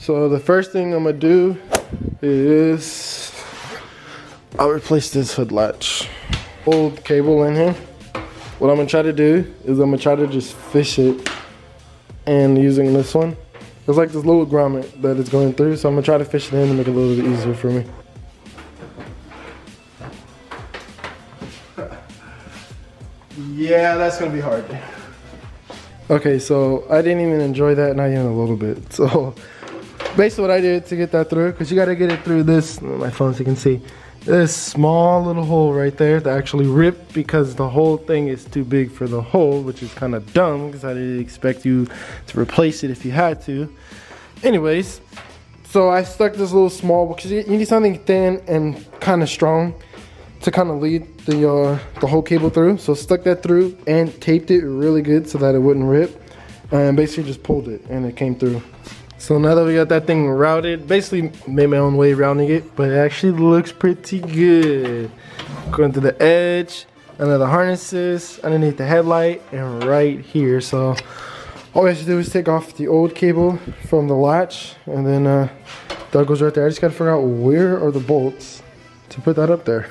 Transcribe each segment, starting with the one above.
So the first thing I'm gonna do is I'll replace this hood latch. Old cable in here. What I'm gonna try to do is I'm gonna try to just fish it and using this one. There's like this little grommet that it's going through, so I'm gonna try to fish it in to make it a little bit easier for me. Yeah, that's gonna be hard. Okay, so I didn't even enjoy that, not even a little bit. So basically what I did to get that through, because you gotta get it through this, my phone so you can see, this small little hole right there that actually ripped because the whole thing is too big for the hole, which is kind of dumb because I didn't expect you to replace it if you had to. Anyways, so I stuck this little small, because you need something thin and kind of strong to kind of lead the whole cable through. So stuck that through and taped it really good so that it wouldn't rip, and basically just pulled it and it came through. So now that we got that thing routed, basically made my own way rounding it, but it actually looks pretty good. Going to the edge, under the harnesses, underneath the headlight, and right here. So all we have to do is take off the old cable from the latch, and then that goes right there. I just gotta figure out where are the bolts to put that up there.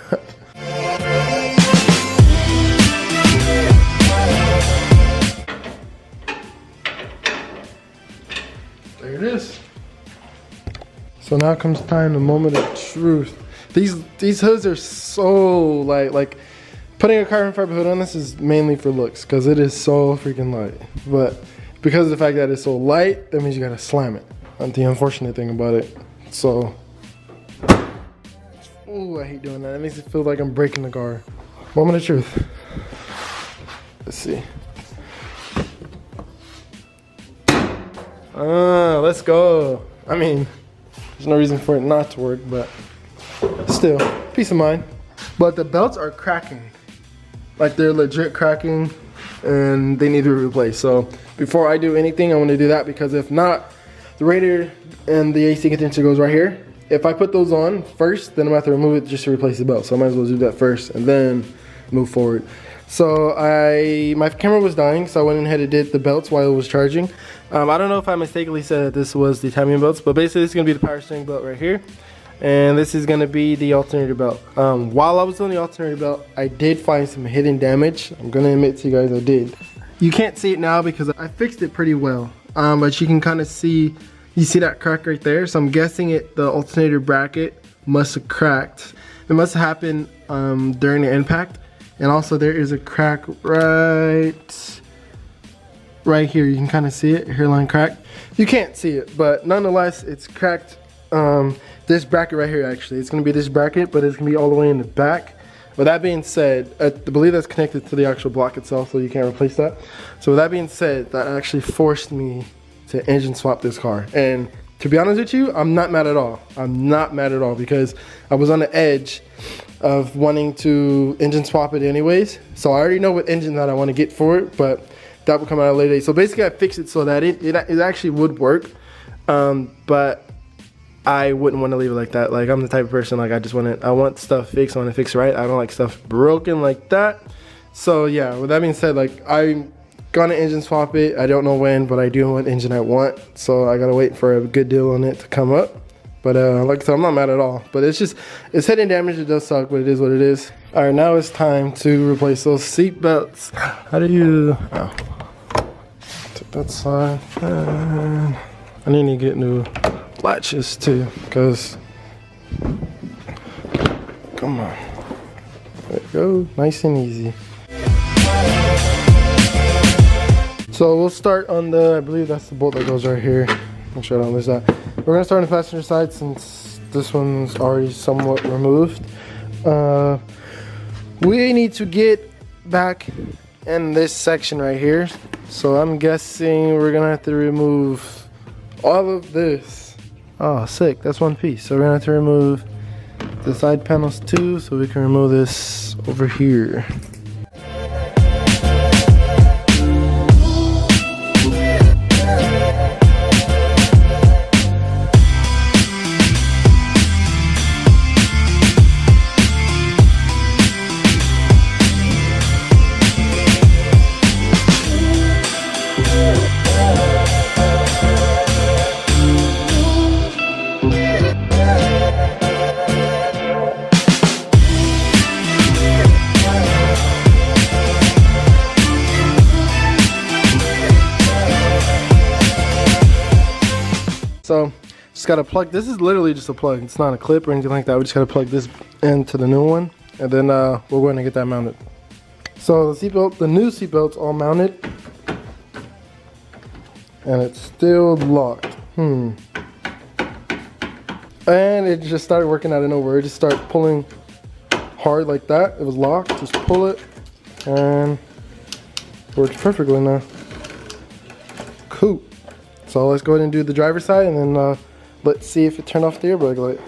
There it is. So now comes time, the moment of truth. These hoods are so light. Like putting a carbon fiber hood on this is mainly for looks because it is so freaking light. But because of the fact that it's so light, that means you gotta slam it. That's the unfortunate thing about it. So, ooh, I hate doing that. It makes it feel like I'm breaking the car. Moment of truth. Let's see. Let's go. I mean, there's no reason for it not to work, but still, peace of mind. But the belts are cracking. Like they're legit cracking and they need to be replaced. So before I do anything, I want to do that, because if not, the radiator and the AC condenser goes right here. If I put those on first, then I'm going to have to remove it just to replace the belt. So I might as well do that first and then move forward. So my camera was dying, so I went ahead and did the belts while it was charging. I don't know if I mistakenly said that this was the timing belts, but basically this is going to be the power steering belt right here. And this is going to be the alternator belt. While I was doing the alternator belt, I did find some hidden damage. I'm going to admit to you guys I did. You can't see it now because I fixed it pretty well. But you can kind of see, you see that crack right there? So I'm guessing the alternator bracket must have cracked. It must have happened during the impact. And also there is a crack right here. You can kind of see it, hairline crack. You can't see it, but nonetheless, it's cracked. This bracket right here, actually, it's gonna be this bracket, but it's gonna be all the way in the back. With that being said, I believe that's connected to the actual block itself, so you can't replace that. So with that being said, that actually forced me to engine swap this car. And to be honest with you, I'm not mad at all. I'm not mad at all, because I was on the edge of wanting to engine swap it anyways. So I already know what engine that I want to get for it, but that will come out at a later date. So basically I fixed it so that it actually would work, but I wouldn't want to leave it like that. Like, I'm the type of person, like, I want stuff fixed, I want to fix it right. I don't like stuff broken like that. So yeah, with that being said, like, I'm gonna engine swap it. I don't know when, but I do know what engine I want. So I gotta wait for a good deal on it to come up. But like I said, I'm not mad at all. But it's hidden damage. It does suck, but it is what it is. All right, now it's time to replace those seat belts. How do you, take that side. And I need to get new latches too, because, come on. There we go, nice and easy. So we'll start on I believe that's the bolt that goes right here. Make sure I don't lose that. We're gonna start on the passenger side since this one's already somewhat removed. We need to get back in this section right here. So I'm guessing we're gonna have to remove all of this. Oh, sick, that's one piece. So we're gonna have to remove the side panels too, so we can remove this over here. So just gotta plug. This is literally just a plug. It's not a clip or anything like that. We just gotta plug this into the new one, and then we're going to get that mounted. So the seatbelt, the new seatbelt's all mounted, and it's still locked. And it just started working out of nowhere. It just started pulling hard like that. It was locked. Just pull it, and it works perfectly now. Cool. So let's go ahead and do the driver's side, and then let's see if it turned off the airbag light.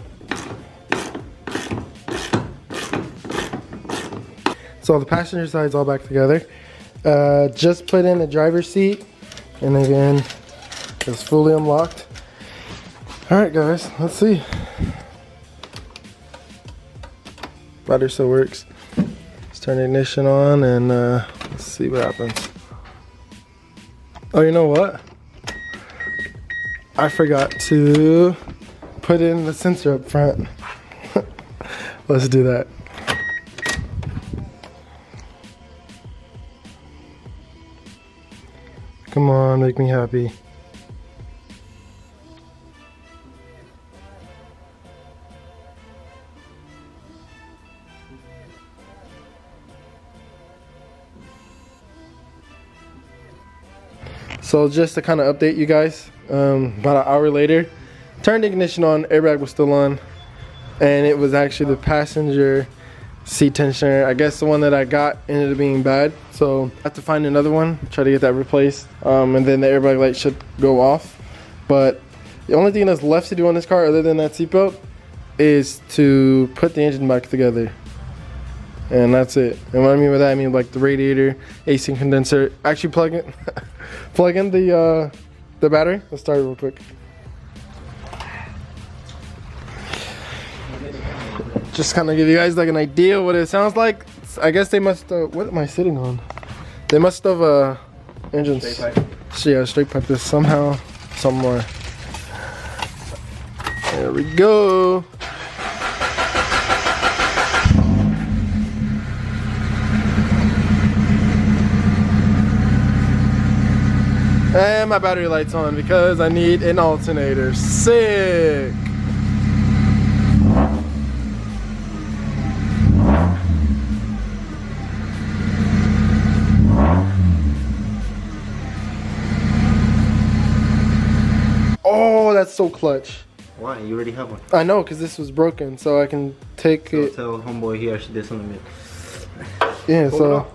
So the passenger side's all back together. Just put in the driver's seat, and again, it's fully unlocked. All right, guys, let's see. Battery still works. Let's turn the ignition on, and let's see what happens. Oh, you know what? I forgot to put in the sensor up front. Let's do that. Come on, make me happy. So just to kind of update you guys, about an hour later, turned the ignition on, airbag was still on, and it was actually the passenger seat tensioner. I guess the one that I got ended up being bad, so I have to find another one, try to get that replaced, and then the airbag light should go off. But the only thing that's left to do on this car other than that seatbelt is to put the engine back together, and that's it. And what I mean by that, I mean like the radiator, AC condenser. Actually plug in plug in the battery. Let's start it real quick. Just kind of give you guys like an idea what it sounds like. I guess they must what am I sitting on? They must have engines. Straight pipe. Yeah, straight pipe this somehow, somewhere. There we go. And my battery light's on because I need an alternator. Sick. Oh, that's so clutch. Why? You already have one. I know, because this was broken, so I can take it. Tell homeboy he actually did something. Yeah, pull so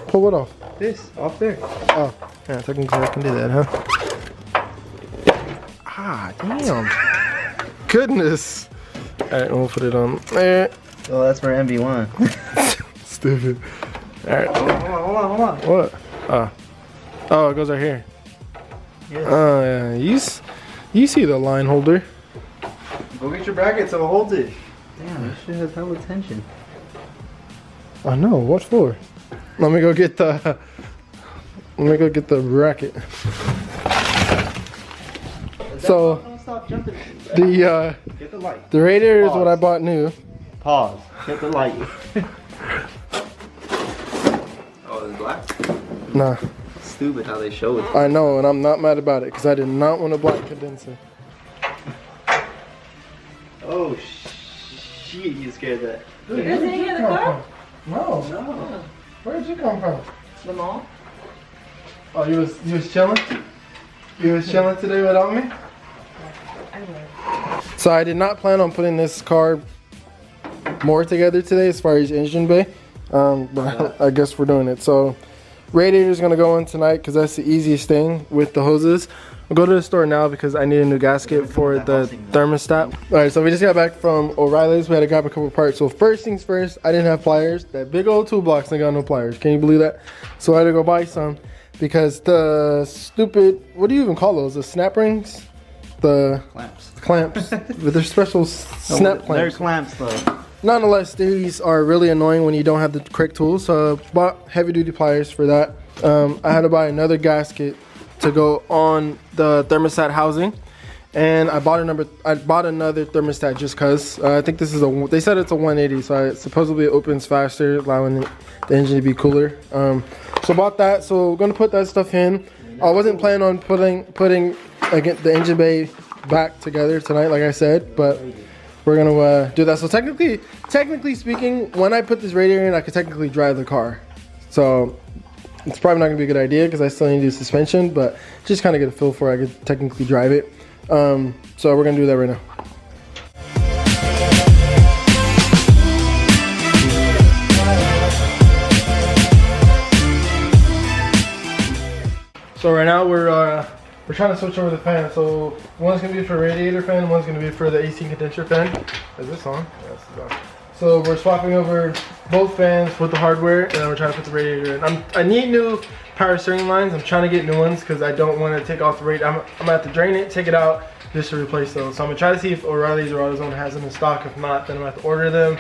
pull it off. This off there. Oh, yeah, technically I can do that, huh? Ah, damn. Goodness. All right, we'll put it on there. Oh, that's for MV1. Stupid. All right. Hold on. What? Oh, it goes right here. Yes. Oh, yeah. You see the line holder. Go get your bracket so it holds it. Damn, this shit has hella tension. I know. What for? Let me go get the. Let me go get the bracket. So Don't stop jumping. Get the light. The radiator is what I bought new. Pause. Get the light. Oh, it's black? Nah. Stupid how they show it. I know, and I'm not mad about it because I did not want a black condenser. Oh shit! You scared that. Dude, where did you come from? No. Where did you come from? The mall? Oh, you was chilling? You was chilling today without me? So I did not plan on putting this car more together today as far as engine bay, but I guess we're doing it. So radiator's gonna go in tonight because that's the easiest thing with the hoses. I'll go to the store now because I need a new gasket for the thermostat. All right, so we just got back from O'Reilly's. We had to grab a couple parts. So first things first, I didn't have pliers. That big old toolbox, and I got no pliers. Can you believe that? So I had to go buy some because the stupid, what do you even call those? The snap rings? The clamps. With their special snap clamps. They're clamps though. Nonetheless, these are really annoying when you don't have the correct tools. So I bought heavy duty pliers for that. I had to buy another gasket to go on the thermostat housing, and I bought another thermostat just cause. I think this is they said it's a 180, so supposedly it opens faster, allowing the engine to be cooler. So I bought that, so we're gonna put that stuff in. I wasn't planning on putting again the engine bay back together tonight, like I said, but we're gonna do that. So technically speaking, when I put this radiator in, I could technically drive the car. So it's probably not gonna be a good idea because I still need to do suspension, but just kind of get a feel for it. I could technically drive it. So we're gonna do that right now. So right now we're trying to switch over the fan. So one's gonna be for radiator fan, one's gonna be for the AC condenser fan. Is this on? Yes, it's on. So we're swapping over both fans with the hardware, and then we're trying to put the radiator in. I need new power steering lines. I'm trying to get new ones because I don't want to take off the radiator. I'm gonna have to drain it, take it out, just to replace those. So I'm gonna try to see if O'Reilly's or AutoZone has them in stock. If not, then I'm gonna have to order them.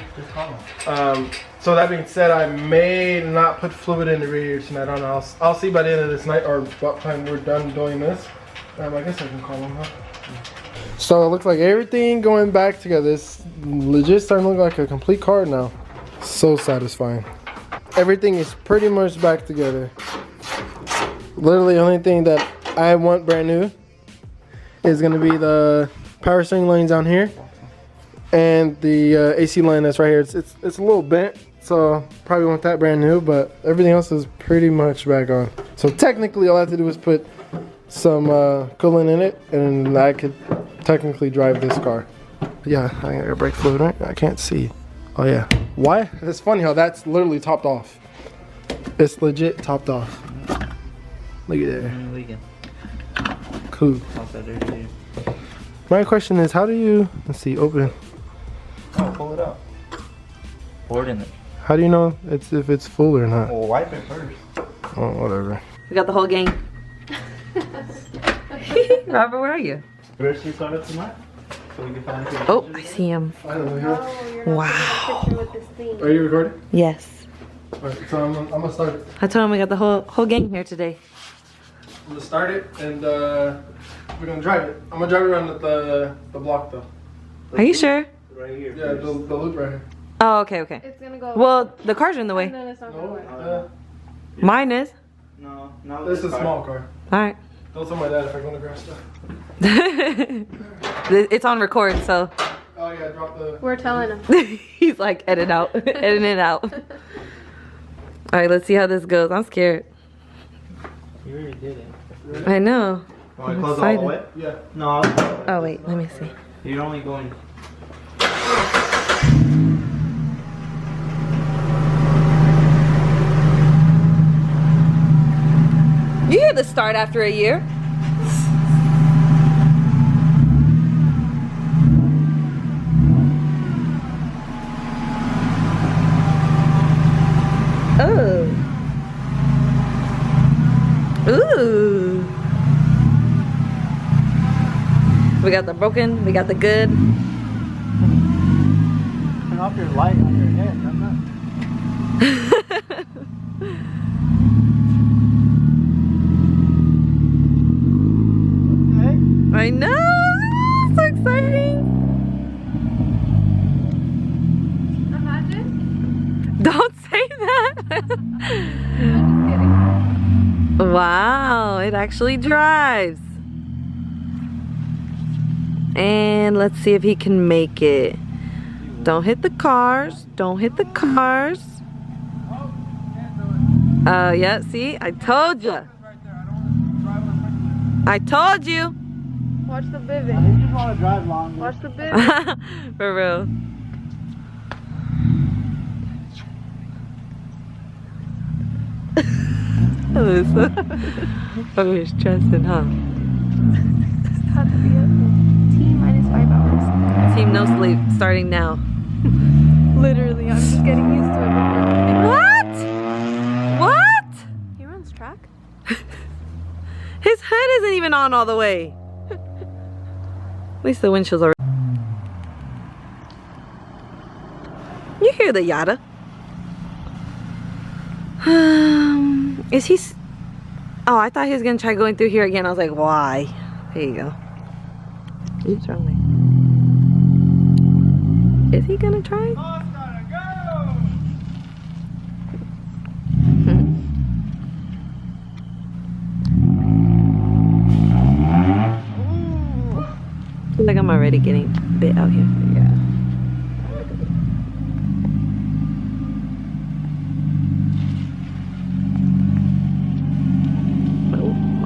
So that being said, I may not put fluid in the radiator tonight. I don't know. I'll see by the end of this night or what time we're done doing this. I guess I can call them, huh? So it looks like everything going back together. It's legit starting to look like a complete car now. So satisfying. Everything is pretty much back together. Literally the only thing that I want brand new is gonna be the power steering lines down here and the AC line that's right here. It's a little bent, so probably want that brand new, but everything else is pretty much back on. So technically all I have to do is put some coolant in it and I could technically drive this car. Yeah, I got brake fluid, right? I can't see. Oh yeah. Why? It's funny how that's literally topped off. It's legit topped off. Look at that. Cool. My question is, how do you, let's see, open. Oh, pull it out. Pour it in it. How do you know if it's full or not? Well, wipe it first. Oh, whatever. We got the whole gang. Robert, where are you? Where's your car tonight? So we can find it. Oh, I see him. Wow. Are you recording? Yes. Alright, so I'm gonna start it. I told him we got the whole gang here today. I'm gonna start it and we're gonna drive it. I'm gonna drive it around the block though. Are you sure? Right here. Yeah, the loop right here. Oh, okay, okay. It's gonna go. Well, the car's in the way. And then it's not gonna work. No, Mine is. No, not this is a small car. All right. Don't tell my dad if I go in the grass stuff. It's on record, so. Oh yeah, drop the. We're telling him. He's like, edit it out. All right, let's see how this goes. I'm scared. You already did it. I know. Want to I'm close it all the excited. way? Yeah. No. Oh wait, let me see. You're only going. You hear the start after a year. Oh. Ooh. We got the broken, we got the good. Turn off your light on your head. I'm not. I know, so exciting. Imagine. Don't say that. I'm just kidding. Wow, it actually drives. And let's see if he can make it. Don't hit the cars. Don't hit the cars. Oh, yeah, see? I told you. I told you. Watch the I vivid. just want to drive longer. Watch the vivid. For real. Oh, he's stressing, huh? Have to be up T-5 hours. Team no sleep starting now. Literally, I'm just getting used to it. What? What? He runs track. His hood isn't even on all the way. At least the windshield's already. You hear the yada? Is he? Oh, I thought he was gonna try going through here again. I was like, why? There you go. Oops, wrong way. Is he gonna try? feel like I'm already getting bit out here. Yeah.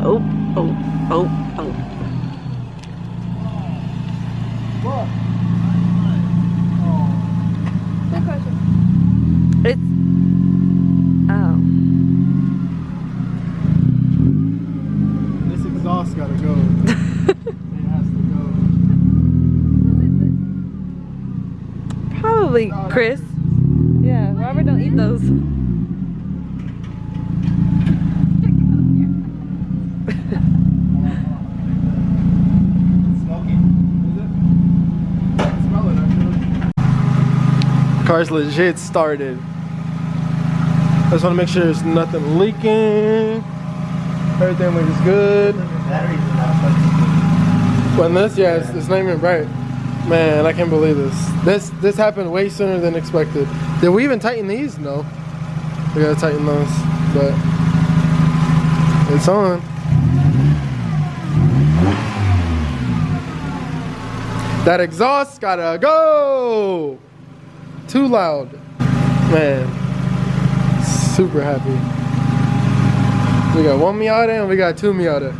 Oh, oh, oh, oh. Good question. It's oh. This exhaust gotta go. It has to go. Probably Chris. Yeah, Robert don't eat those. Car's legit started. I just want to make sure there's nothing leaking. Everything looks good. Batteries are not fucking. When this, yeah, it's not even bright. Man, I can't believe this. This happened way sooner than expected. Did we even tighten these? No. We gotta tighten those, but it's on. That exhaust gotta go. Too loud. Man, super happy. We got one Miata and we got two Miata.